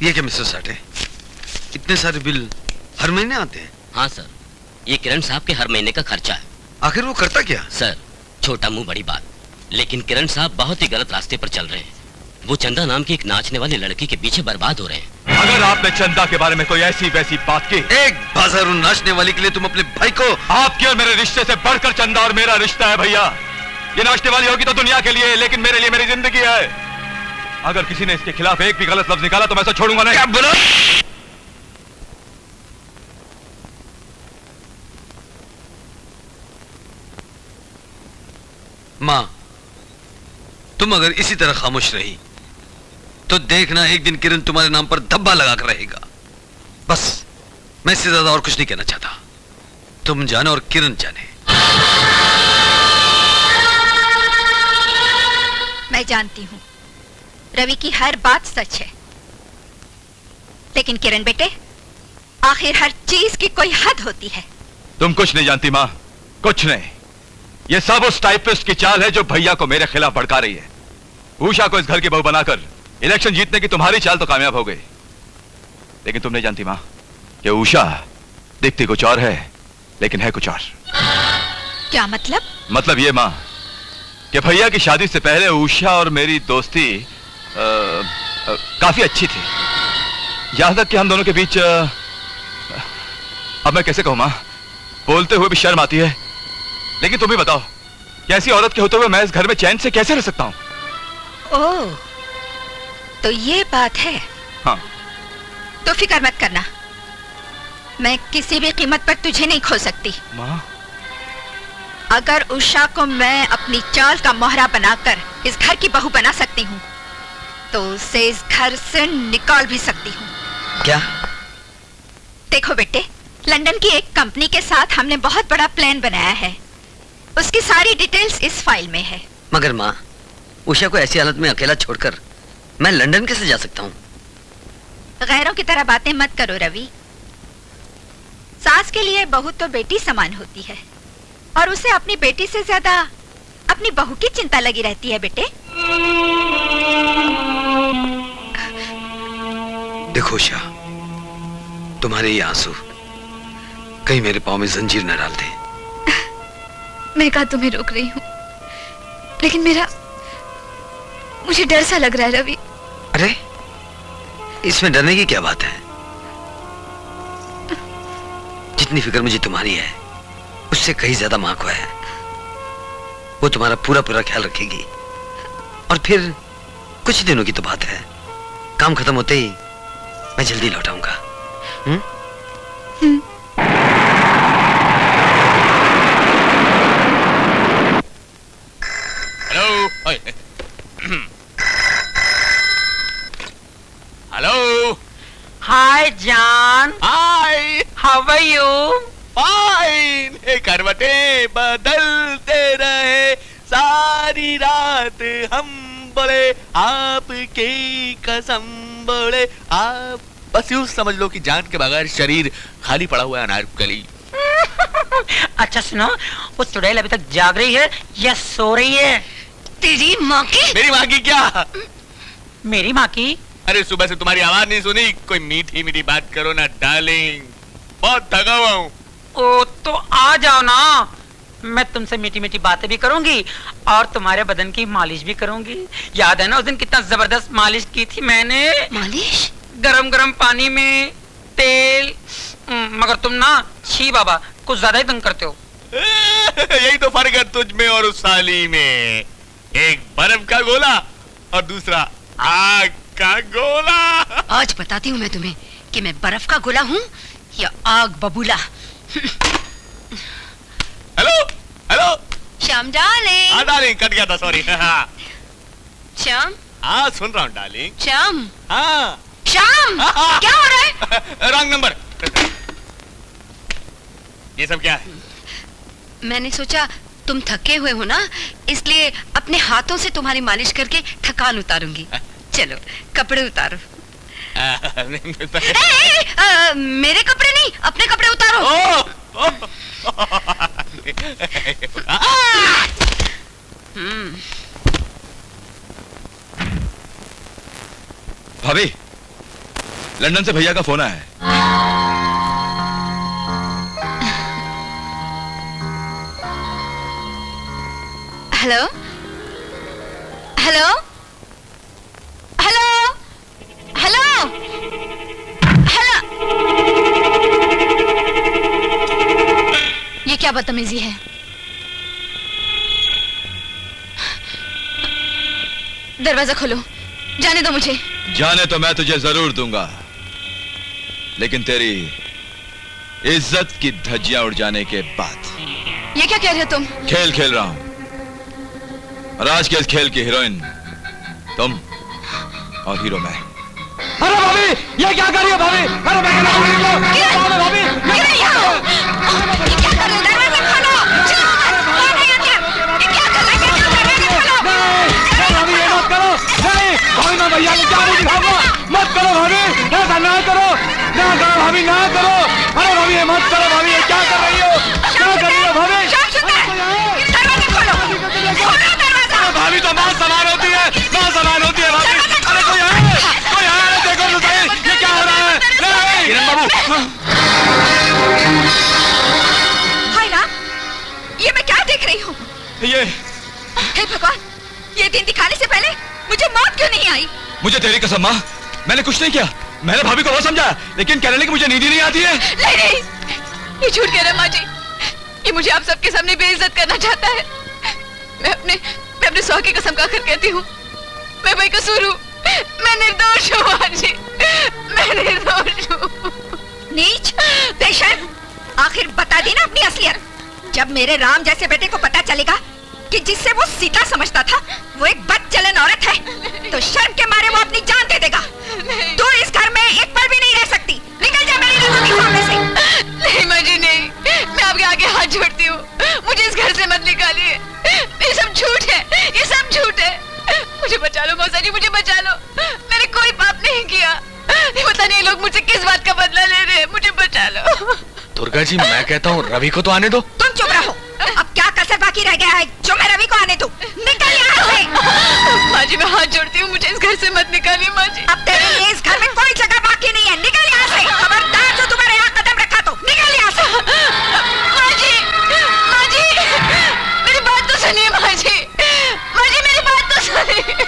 ये क्या मिस्टर साठे, इतने सारे बिल हर महीने आते हैं? हाँ सर, ये किरण साहब के हर महीने का खर्चा है। आखिर वो करता क्या? सर, छोटा मुंह बड़ी बात, लेकिन किरण साहब बहुत ही गलत रास्ते पर चल रहे हैं। वो चंदा नाम की एक नाचने वाली लड़की के पीछे बर्बाद हो रहे हैं। अगर आपने चंदा के बारे में कोई ऐसी वैसी बात की, एक बाजारू नाचने वाली के लिए तुम अपने भाई को? आपके और मेरे रिश्ते से बढ़कर चंदा और मेरा रिश्ता है भैया। ये नाचने वाली होगी तो दुनिया के लिए, लेकिन मेरे लिए मेरी जिंदगी है। अगर किसी ने इसके खिलाफ एक भी गलत लफ्ज निकाला तो मैं इसे छोड़ूंगा नहीं। क्या बोला? मां, तुम अगर इसी तरह खामोश रही तो देखना एक दिन किरण तुम्हारे नाम पर धब्बा लगाकर रहेगा। बस, मैं इससे ज्यादा और कुछ नहीं कहना चाहता। तुम जानो और किरण जाने। मैं जानती हूं रवि की हर बात सच है, लेकिन किरण बेटे, आखिर हर चीज की कोई हद होती है। तुम कुछ नहीं जानती माँ, कुछ नहीं। ये सब उस टाइपिस्ट की चाल है जो भैया को मेरे खिलाफ भड़का रही है। उषा को इस घर की बहू बनाकर इलेक्शन जीतने की तुम्हारी चाल तो कामयाब हो गई, लेकिन तुम नहीं जानती माँ कि उषा दिखती कुछ और है, लेकिन है कुछ और। क्या मतलब? मतलब ये माँ कि भैया की शादी से पहले उषा और मेरी दोस्ती काफी अच्छी थी। यहां तक कि हम दोनों के बीच अब मैं कैसे कहूं माँ, बोलते हुए भी शर्म आती है। लेकिन तुम ही बताओ, कैसी औरत के होते हुए मैं इस घर में चैन से कैसे रह सकता हूं? ओह, तो ये बात है। हाँ। तो फिक्र मत करना, मैं किसी भी कीमत पर तुझे नहीं खो सकती। माँ, अगर उषा को मैं अपनी चाल का मोहरा बनाकर इस घर की बहू बना सकती हूँ, तो उसे इस घर से निकाल भी सकती हूँ। क्या? देखो बेटे, लंदन की एक कंपनी के साथ हमने बहुत बड़ा प्लान बनाया है। उसकी सारी डिटेल्स इस फाइल में है। मगर माँ, उषा को ऐसी हालत में अकेला छोड़कर मैं लंदन कैसे जा सकता हूँ? गैरों की तरह बातें मत करो रवि। सास के लिए बहू तो बेटी समान होती है, और उसे अपनी बेटी से ज्यादा अपनी बहू की चिंता लगी रहती है बेटे। देखो उषा, तुम्हारे ये आंसू कहीं मेरे पाँव में जंजीर न डाल दे। मैं कहा तुम्हें रोक रही हूँ, लेकिन मुझे डर सा लग रहा है रवि। अरे, इसमें डरने की क्या बात है? जितनी फिक्र मुझे तुम्हारी है, उससे कहीं ज्यादा मां को है। वो तुम्हारा पूरा पूरा ख्याल रखेगी, और फिर कुछ दिनों की तो बात है। काम खत्म होते ही मैं जल्दी लौट आऊंगा। हेलो। हाय जान। हाय, हाउ आर यू? फाइन। करवटें बदलते रहे सारी रात, हम बोले आपकी कसम बोले आप। बस यूं समझ लो कि जान के बगैर शरीर खाली पड़ा हुआ है अनारकली। अच्छा सुनो, वो चुड़ैल अभी तक जाग रही है या सो रही है? तेरी माँ की? मेरी माँ की क्या? मेरी माँ की? अरे सुबह से तुम्हारी आवाज नहीं सुनी। कोई मीठी मीठी बात करो ना डार्लिंग, बहुत थका हुआ हूँ। ओ तो आ जाओ ना, मैं तुमसे मीठी मीठी बातें भी करूंगी और तुम्हारे बदन की मालिश भी करूंगी। याद है ना उस दिन कितना जबरदस्त मालिश की थी मैंने? मालिश? गरम गरम पानी में तेल। मगर तुम ना, छी बाबा, कुछ ज्यादा ही तंग करते हो। यही तो फर्क है तुझ में और उस साली में। एक बर्फ का गोला और दूसरा आग का गोला। आज बताती हूँ मैं तुम्हें कि मैं बर्फ का गोला हूँ या आग बबूला। Hello hello. श्याम डार्लिंग। हाँ डार्लिंग, कट गया था, सॉरी। श्याम। हाँ सुन रहा हूँ डार्लिंग। श्याम। हाँ श्याम, क्या हो रहा है? Wrong number. ये सब क्या है? मैंने सोचा तुम थके हुए हो ना, इसलिए अपने हाथों से तुम्हारी मालिश करके थकान उतारूंगी। चलो कपड़े उतारो। मेरे कपड़े नहीं, अपने कपड़े उतारो। भाभी, लंदन से भैया का फोन आया है। Hello hello hello hello hello. ये क्या बदतमीजी है? दरवाजा खोलो, जाने दो मुझे। जाने तो मैं तुझे जरूर दूंगा, लेकिन तेरी इज्जत की धज्जियां उड़ जाने के बाद। ये क्या कह रहे हो तुम? खेल खेल रहा हूं, और आज के इस खेल की हीरोइन तुम और हीरो मैं। अरे भाभी, ये क्या कर रही हो भाभी? अरे मैं कहना भाभी, भाभी ये क्या कर रहे हो? दरवाजा खोलो। चलो, कौन है ये क्या? ये क्या कर रहे हो? दरवाजा खोलो। भाभी ये मत करो। नहीं भाभी, मैं भैया को क्या नहीं दिखाऊंगा। मत करो भाभी, ऐसा ना करो, ना करो भाभी, ना करो। अरे भाभी ये मत करो भाभी, ये क्या कर रही हो? क्या कर रही हो भाभी? दरवाजा खोलो, खोलो दरवाजा। भाभी तो मां समान होती है, मां समान होती है भाभी। अरे कोई आए, अरे देखो तो सही, ये क्या हो रहा है? किरण बाबू, हाय राम, ये मैं क्या देख रही हूँ? ये हे भगवान, ये दिन दिखाने से पहले मुझे मौत क्यों नहीं आई? मुझे तेरी कसम मां, मैंने कुछ नहीं किया। मैंने भाभी को बहुत समझाया, लेकिन कहने लगी मुझे नींद ही नहीं आती है। नहीं, ये झूठ कह रहा है माँ जी। ये मुझे आप सबके सामने बेइज्जत करना चाहता है। मैं अपने सौ की कसम खाकर कहती हूँ, मैं बेकसूर हूँ, मैं निर्दोष हूँ माँ जी, मैं निर्दोष हूँ। नीच, बेशर्म, आखिर बता दी ना अपनी असलियत। जब मेरे राम जैसे बेटे को पता चलेगा कि जिससे वो सीता समझता था वो एक बदचलन औरत है, तो शर्म के मारे वो अपनी जान दे देगा। तू इस घर में एक पल भी नहीं रह सकती। निकल जा मेरी नजरों के सामने से। नहीं माँ जी, नहीं, मैं आपके आगे हाथ जोड़ती हूँ, मुझे इस घर से मत निकालिए। ये सब झूठ है, ये सब झूठ है। मुझे बचा लो मौसा जी, मुझे बचा लो। मैंने कोई पाप नहीं किया। ये पता नहीं लोग मुझसे किस बात का बदला ले रहे हैं। मुझे बचा लो। दुर्गा जी, मैं कहता हूँ रवि को तो आने दो। तुम चुप रहो, अब क्या कसर बाकी रह गया है जो मैं रवि को आने दूं? निकल यहाँ से। माँ जी मैं हाथ जोड़ती हूँ, मुझे इस घर से मत निकालिए माँ जी। अब तेरे लिए इस घर में कोई जगह बाकी नहीं है। निकल यहाँ से, खबरदार जो तुम्हारे यहाँ कदम रखा तो निकल यहाँ से। माँ जी, मेरी बात तो सुनिए माँ जी, मेरी बात तो सुनिए।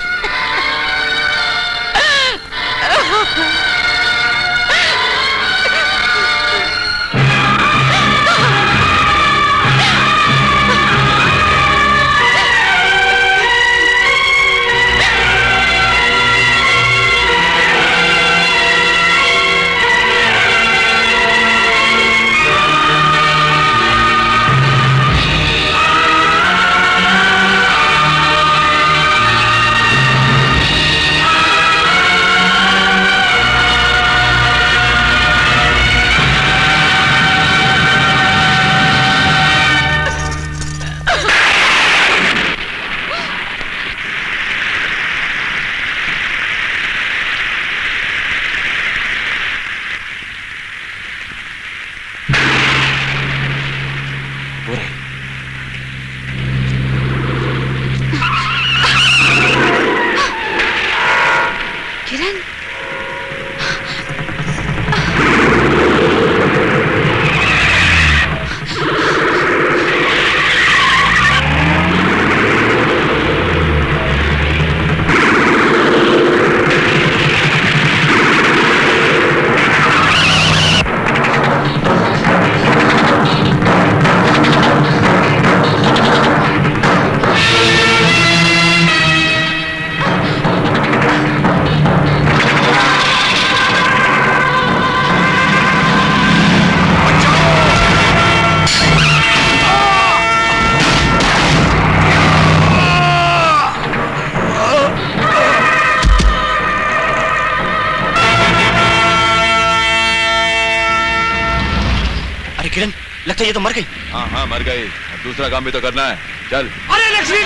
लगता है ये तो मर गई। हाँ मर गई, अब दूसरा काम भी तो करना है। चल। अरे लक्ष्मी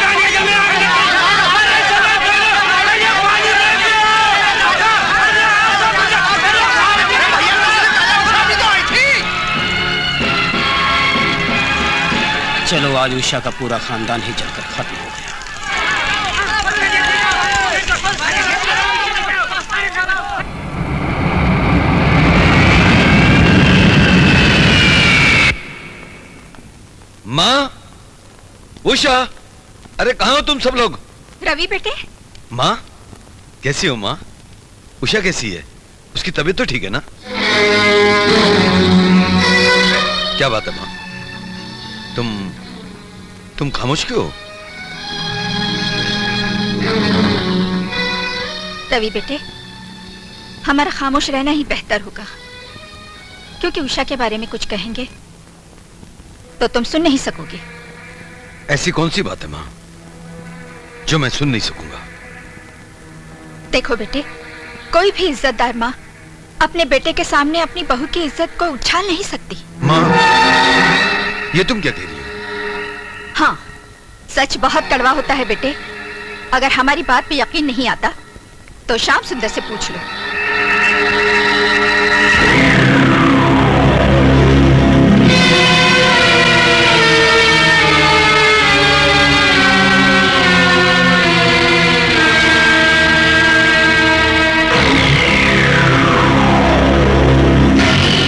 चलो आज उषा का पूरा खानदान ही जलकर खत्म हो गया। उषा, अरे कहाँ हो तुम सब लोग? रवि बेटे, माँ, कैसी हो माँ? उषा कैसी है? उसकी तबीयत तो ठीक है ना? क्या बात है माँ? तुम खामोश क्यों हो? रवि बेटे, हमारा खामोश रहना ही बेहतर होगा, क्योंकि उषा के बारे में कुछ कहेंगे तो तुम सुन नहीं सकोगे। ऐसी कौन सी बात है माँ जो मैं सुन नहीं सकूंगा? देखो बेटे, कोई भी इज्जतदार माँ अपने बेटे के सामने अपनी बहू की इज्जत को उछाल नहीं सकती। माँ, ये तुम क्या कह रही हो? हाँ, सच बहुत कड़वा होता है बेटे। अगर हमारी बात पे यकीन नहीं आता तो श्याम सुंदर से पूछ लो।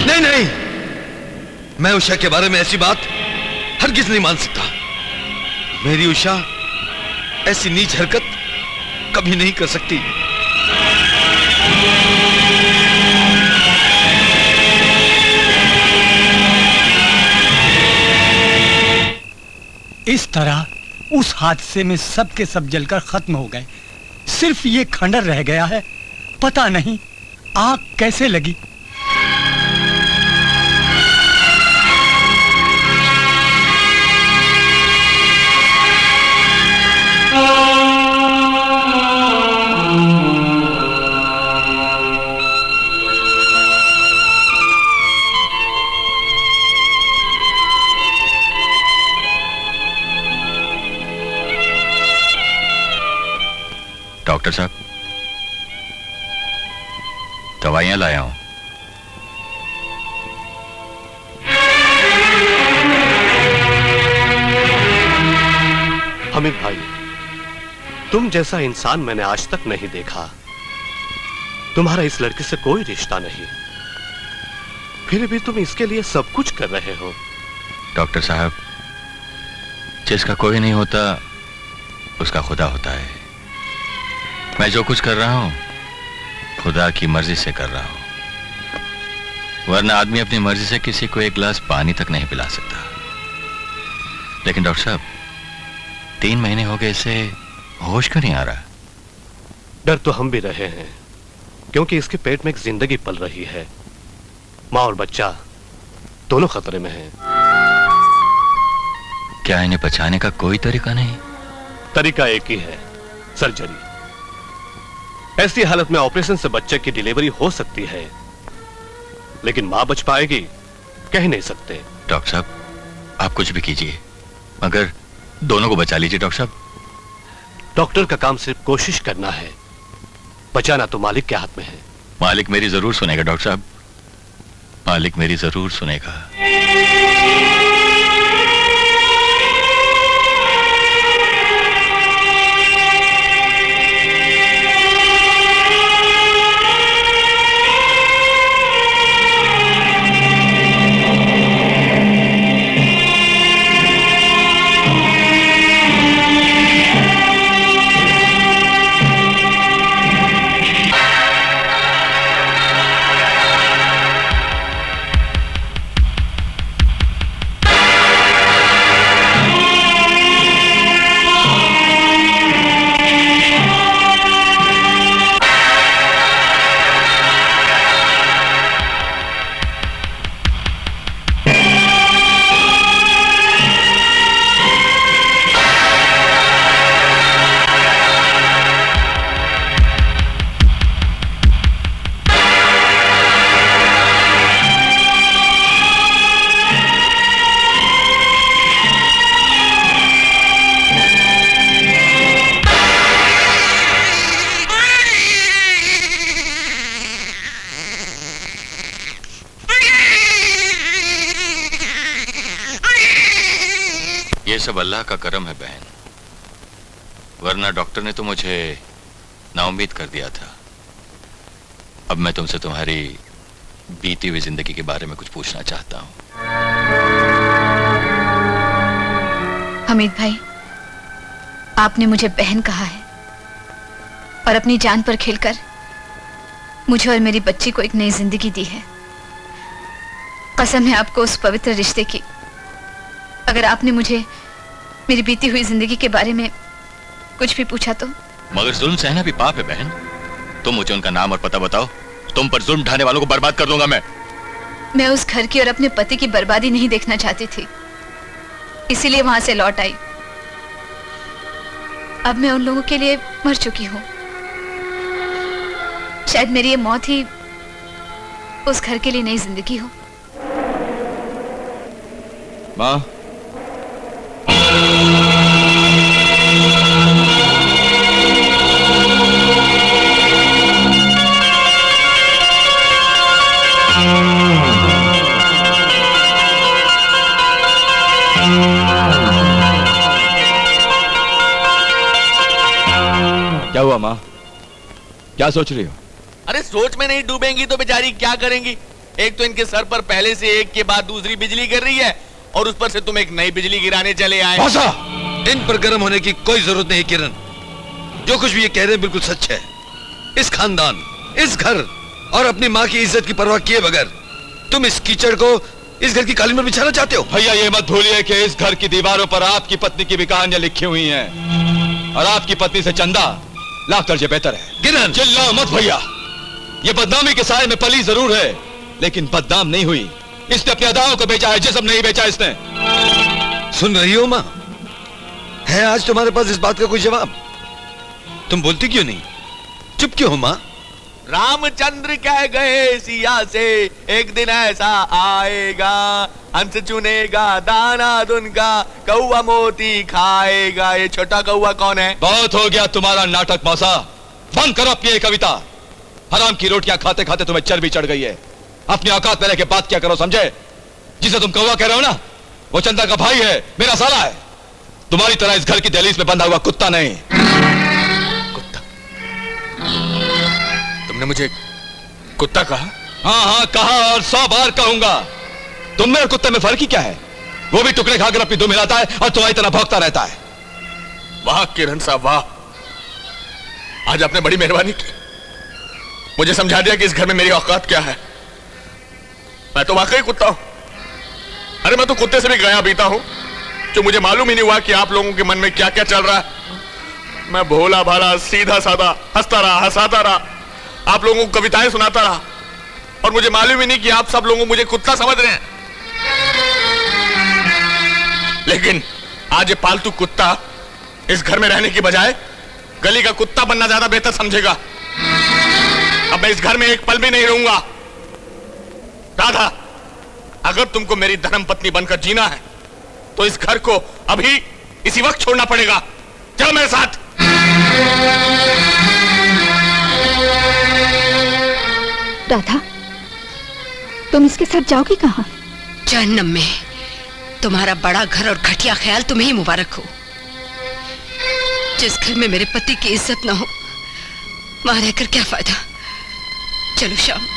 नहीं नहीं, मैं उषा के बारे में ऐसी बात हरगिज नहीं मान सकता। मेरी उषा ऐसी नीच हरकत कभी नहीं कर सकती। इस तरह उस हादसे में सब के सब जलकर खत्म हो गए। सिर्फ ये खंडर रह गया है। पता नहीं आग कैसे लगी। डॉक्टर साहब, दवाइयां लाया हूं। हमीद भाई, तुम जैसा इंसान मैंने आज तक नहीं देखा। तुम्हारा इस लड़की से कोई रिश्ता नहीं, फिर भी तुम इसके लिए सब कुछ कर रहे हो। डॉक्टर साहब, जिसका कोई नहीं होता उसका खुदा होता है। मैं जो कुछ कर रहा हूं खुदा की मर्जी से कर रहा हूं, वरना आदमी अपनी मर्जी से किसी को एक गिलास पानी तक नहीं पिला सकता। लेकिन डॉक्टर साहब, 3 महीने हो गए इसे होश क्यों नहीं आ रहा? डर तो हम भी रहे हैं, क्योंकि इसके पेट में एक जिंदगी पल रही है। माँ और बच्चा दोनों खतरे में हैं। क्या इन्हें बचाने का कोई तरीका नहीं? तरीका एक ही है, सर्जरी। ऐसी हालत में ऑपरेशन से बच्चे की डिलीवरी हो सकती है, लेकिन मां बच पाएगी कह नहीं सकते। डॉक्टर साहब, आप कुछ भी कीजिए मगर दोनों को बचा लीजिए। डॉक्टर साहब, डॉक्टर का काम सिर्फ कोशिश करना है, बचाना तो मालिक के हाथ में है। मालिक मेरी जरूर सुनेगा डॉक्टर साहब, मालिक मेरी जरूर सुनेगा। ये सब अल्लाह का करम है बहन, वरना डॉक्टर ने तो मुझे नाउम्मीद कर दिया था। अब मैं तुमसे तुम्हारी बीती हुई जिंदगी के बारे में कुछ पूछना चाहता हूँ। हमीद भाई, आपने मुझे बहन कहा है और अपनी जान पर खेलकर मुझे और मेरी बच्ची को एक नई जिंदगी दी है। कसम है आपको उस पवित्र रिश्ते की। अगर आपने मुझे मेरी बीती हुई जिंदगी के बारे में कुछ भी पूछा तो। मगर जुल्म सहना भी पाप है बहन। तुम मुझे उनका नाम और पता बताओ, तुम पर जुल्म ढाने वालों को बर्बाद कर दूंगा मैं। मैं उस घर की और अपने पति की बर्बादी नहीं देखना चाहती थी, इसीलिए वहां से लौट आई। अब मैं उन लोगों के लिए मर चुकी हूँ। शायद मेरी ये मौत ही उस घर के लिए नई जिंदगी हो। माँ, क्या हुआ माँ? क्या सोच रही हो? अरे सोच में नहीं डूबेंगी तो बेचारी क्या करेंगी? एक तो इनके सर पर पहले से एक के बाद दूसरी बिजली गिर रही है और उस पर से तुम एक नई बिजली गिराने चले आए। मौसा, इन पर गर्म होने की कोई जरूरत नहीं किरण। जो कुछ भी ये कह रहे हैं बिल्कुल सच है। इस खानदान, इस घर और अपनी माँ की इज्जत की परवाह किए बगैर तुम इस कीचड़ को इस घर की कालीन पर बिछाना चाहते हो। भैया ये मत भूलिए कि इस घर की दीवारों पर आपकी पत्नी की भी कहानियां लिखी हुई हैं और आपकी पत्नी से चंदा लाख दर्जे बेहतर है। किरण, चिल्लाओ मत भैया। ये बदनामी के साए में पली जरूर है, लेकिन बदनाम नहीं हुई। इसने अपनी अदाओं को बेचा है, जिस्म नहीं बेचा इसने। सुन रही हो माँ? है आज तुम्हारे पास इस बात का कोई जवाब? तुम बोलती क्यों नहीं? चुप क्यों हो माँ? रामचंद्र कह गए सिया से एक दिन ऐसा आएगा, हंस चुनेगा दाना दुनका, कौवा मोती खाएगा। ये छोटा कौवा कौन है? बहुत हो गया तुम्हारा नाटक मौसा। बंद करो अपनी ये कविता। हराम की रोटियां खाते खाते तुम्हें चर्बी चढ़ गई है। अपनी औकात में रह के बात क्या करो, समझे? जिसे तुम कौवा कह रहे हो ना, वो चंदा का भाई है, मेरा साला है। तुम्हारी तरह इस घर की दहलीज में बंधा हुआ कुत्ता नहीं। कुत्ता? तुमने मुझे कुत्ता कहा? हाँ हाँ कहा और 100 बार कहूंगा। तुम में और कुत्ते में फर्क ही क्या है? वो भी टुकड़े खाकर अपनी दुम हिलाता है और तुम्हारी तरह भौंकता रहता है। वाह किरण साहब वाह, आज आपने बड़ी मेहरबानी की। मुझे समझा दिया कि इस घर में मेरी औकात क्या है। मैं तो वाकई कुत्ता हूं। अरे मैं तो कुत्ते से भी गया बीता हूं, जो मुझे मालूम ही नहीं हुआ कि आप लोगों के मन में क्या क्या चल रहा है। मैं भोला भाला सीधा साधा हंसता रहा, हंसाता रहा, आप लोगों को कविताएं सुनाता रहा और मुझे मालूम ही नहीं कि आप सब लोग मुझे कुत्ता समझ रहे हैं। लेकिन आज ये पालतू कुत्ता इस घर में रहने की बजाय गली का कुत्ता बनना ज्यादा बेहतर समझेगा। अब मैं इस घर में एक पल भी नहीं रहूंगा। राधा, अगर तुमको मेरी धर्म पत्नी बनकर जीना है तो इस घर को अभी इसी वक्त छोड़ना पड़ेगा। चलो मेरे साथ। राधा, तुम इसके साथ जाओगी कहाँ? जहन्नम में। तुम्हारा बड़ा घर और घटिया ख्याल तुम्हें ही मुबारक हो। जिस घर में मेरे पति की इज्जत न हो, वहां रहकर क्या फायदा। चलो श्याम।